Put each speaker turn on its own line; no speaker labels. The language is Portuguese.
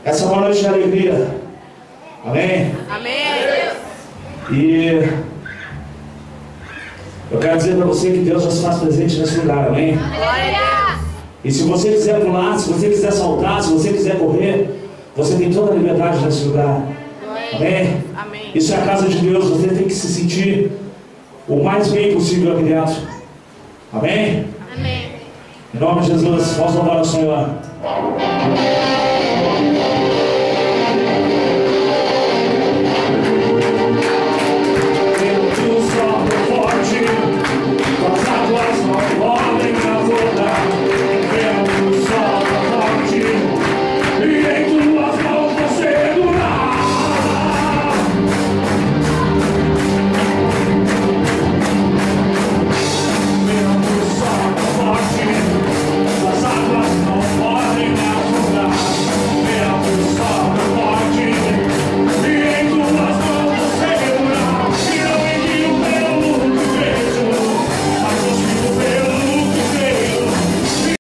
Essa é uma noite de alegria. Amém?
Amém.
E eu quero dizer para você que Deus já se faz presente nesse lugar. Amém? E se você quiser pular, se você quiser saltar, se você quiser correr, você tem toda a liberdade nesse lugar. Amém?
Amém.
Isso é a casa de Deus. Você tem que se sentir o mais bem possível aqui dentro. Amém?
Amém.
Em nome de Jesus, vamos louvar o Senhor.